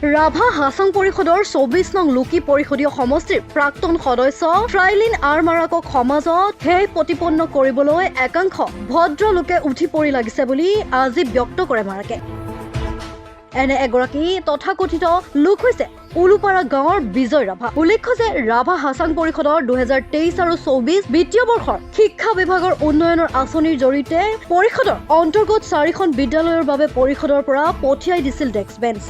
ৰাভা হাছং পৰিষদৰ ২৪ নং লোকী পৰিষদীয় সমষ্টিৰ প্ৰাক্তন সদস্য ফ্ৰাইলিন আৰমাৰাকক সমাজত হেয় প্ৰতিপন্ন কৰিবলৈ একাংশ ভদ্ৰ লোকে উঠি পৰি লাগিছে বুলি আজি ব্যক্ত কৰে মাৰাকে। এনে এগৰাকী তথাকথিত লোক হৈছে উলুপাৰা গাঁৱৰ বিজয় ৰাভা। উল্লেখ্য যে ৰাভা হাছং পৰিষদৰ ২০২৩ আৰু ২৪ বিত্তীয় বৰ্ষৰ শিক্ষা বিভাগৰ উন্নয়নৰ আঁচনিৰ জৰিয়তে পৰিষদৰ অন্তৰ্গত ৪খন বিদ্যালয়ৰ বাবে পৰিষদৰ পৰা পঠিয়াই দিছিল ডেস্ক বেঞ্চ।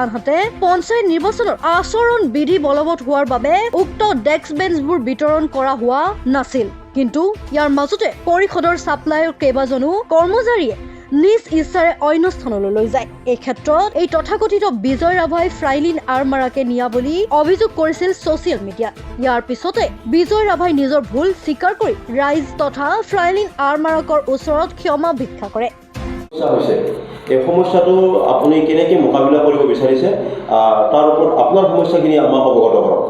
আনহাতে পঞ্চায়ত নিৰ্বাচনৰ আচৰণ বিধি বলবৎ হোৱাৰ বাবে উক্ত ডেস্ক বেঞ্চবোৰ বিতৰণ কৰা হোৱা নাছিল। কিন্তু ইয়াৰ মাজতে পৰিষদৰ ছাপ্লাইৰ কেইবাজনো কৰ্মচাৰীয়ে নিজ ইচ্ছাৰে অন্য স্থানলৈ লৈ যায়। এই ক্ষেত্ৰত এই তথাকথিত বিজয় ৰাভাই ফ্ৰাইলিন আৰমাৰাকে নিয়া বুলি অভিযোগ কৰিছিল ছচিয়েল মিডিয়াত। ইয়াৰ পিছতে বিজয় ৰাভাই নিজৰ ভুল স্বীকাৰ কৰি ৰাইজ তথা ফ্ৰাইলিন আৰমাৰাকৰ ওচৰত ক্ষমা ভিক্ষা কৰে। এই সমস্যাটো আপুনি কেনেকৈ মোকাবিলা কৰিব বিচাৰিছে তাৰ ওপৰত আপোনাৰ সমস্যাখিনি আমাক অৱগত কৰক।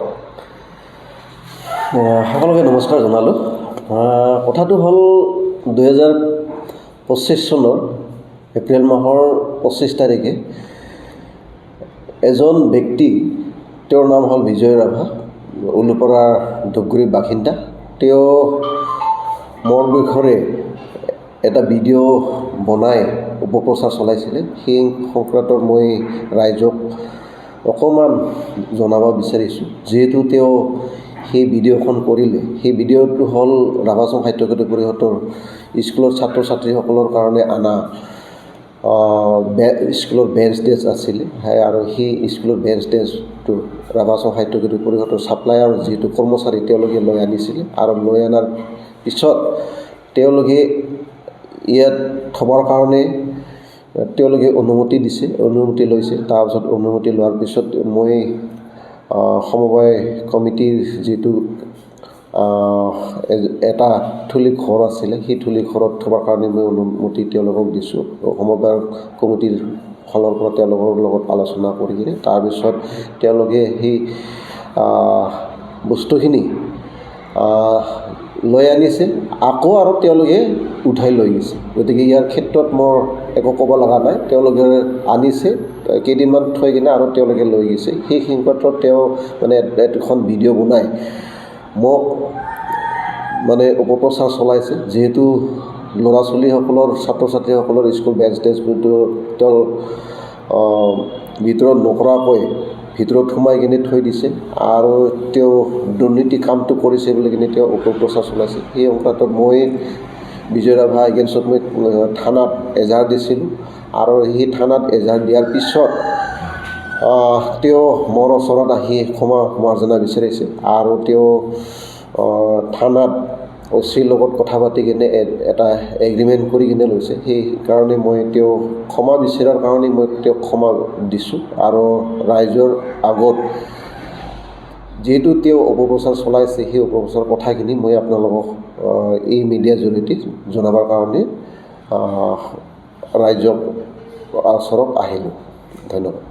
সকলোকে নমস্কাৰ জনালোঁ। কথাটো হ'ল ২০২৫ চনৰ এপ্ৰিল মাহৰ ২৫ তাৰিখে এজন ব্যক্তি, তেওঁৰ নাম হ'ল বিজয় ৰাভা, উলুপাৰা ধূপগুৰিৰ বাসিন্দা। তেওঁ মোৰ বিষয়ে এটা ভিডিঅ' বনাই অপপ্ৰচাৰ চলাইছিলে। সেই সংক্ৰান্তত মই ৰাইজক অকণমান জনাব বিচাৰিছোঁ। যিহেতু তেওঁ সেই ভিডিঅ'খন কৰিলে, সেই ভিডিঅ'টো হ'ল ৰাভা হাছং সাহিত্য পৰিষদৰ স্কুলৰ ছাত্ৰ ছাত্ৰীসকলৰ কাৰণে অনা স্কুলৰ বেঞ্চ ডেস্ক আছিলে। আৰু সেই স্কুলৰ বেঞ্চ ডেস্কটো ৰাভা হাছং সাহিত্য পৰিষদৰ ছাপ্লায়াৰ যিটো কৰ্মচাৰী তেওঁলোকে লৈ আনিছিলে। আৰু লৈ অনাৰ পিছত তেওঁলোকে ইয়াত থবৰ কাৰণে তেওঁলোকে অনুমতি দিছে, অনুমতি লৈছে। তাৰপিছত অনুমতি লোৱাৰ পিছত মই সমবায় কমিটিৰ যিটো এটা থলী ঘৰ আছিলে, সেই থলী ঘৰত থবৰ কাৰণে মই অনুমতি তেওঁলোকক দিছোঁ। সমবায় কমিটিৰ ফালৰ পৰা তেওঁলোকৰ লগত আলোচনা কৰি কিনে তাৰপিছত তেওঁলোকে সেই বস্তুখিনি লৈ আনিছে, আকৌ আৰু তেওঁলোকে উঠাই লৈ গৈছে। গতিকে ইয়াৰ ক্ষেত্ৰত মোৰ একো ক'ব লগা নাই। তেওঁলোকে আনিছে, কেইদিনমান থৈ কিনে আৰু তেওঁলোকে লৈ গৈছে। সেই ক্ষেত্ৰত তেওঁ মানে এখন ভিডিঅ' বনাই মোক মানে অপপ্ৰচাৰ চলাইছে। যিহেতু ল'ৰা ছোৱালীসকলৰ, ছাত্ৰ ছাত্ৰীসকলৰ স্কুল বেঞ্চ ডেস্কটো তেওঁ ভিতৰত নকৰাকৈ ভিতৰত সোমাই কিনে থৈ দিছে আৰু তেওঁ দুৰ্নীতি কামটো কৰিছে বুলি কিনে তেওঁ অপপ্ৰচাৰ চলাইছে। সেই সংক্ৰান্তত মই বিজয় ৰাভা এগেইনষ্টত মই থানাত এজাহাৰ দিছিলোঁ। আৰু সেই থানাত এজাহাৰ দিয়াৰ পিছত তেওঁ মোৰ ওচৰত আহি ক্ষমা মাৰ্জনা বিচাৰিছে। আৰু তেওঁ থানাত অ'চিৰ লগত কথা পাতি কিনে এটা এগ্ৰিমেণ্ট কৰি কিনে লৈছে। সেইকাৰণে মই তেওঁ ক্ষমা বিচৰাৰ কাৰণে মই তেওঁক ক্ষমা দিছোঁ। আৰু ৰাইজৰ আগত যিহেতু তেওঁ অপপ্ৰচাৰ চলাইছে, সেই অপপ্ৰচাৰ কথাখিনি মই আপোনালোকক এই মিডিয়াৰ জৰিয়তে জনাবৰ কাৰণে ৰাইজৰ ওচৰত আহিলোঁ। ধন্যবাদ।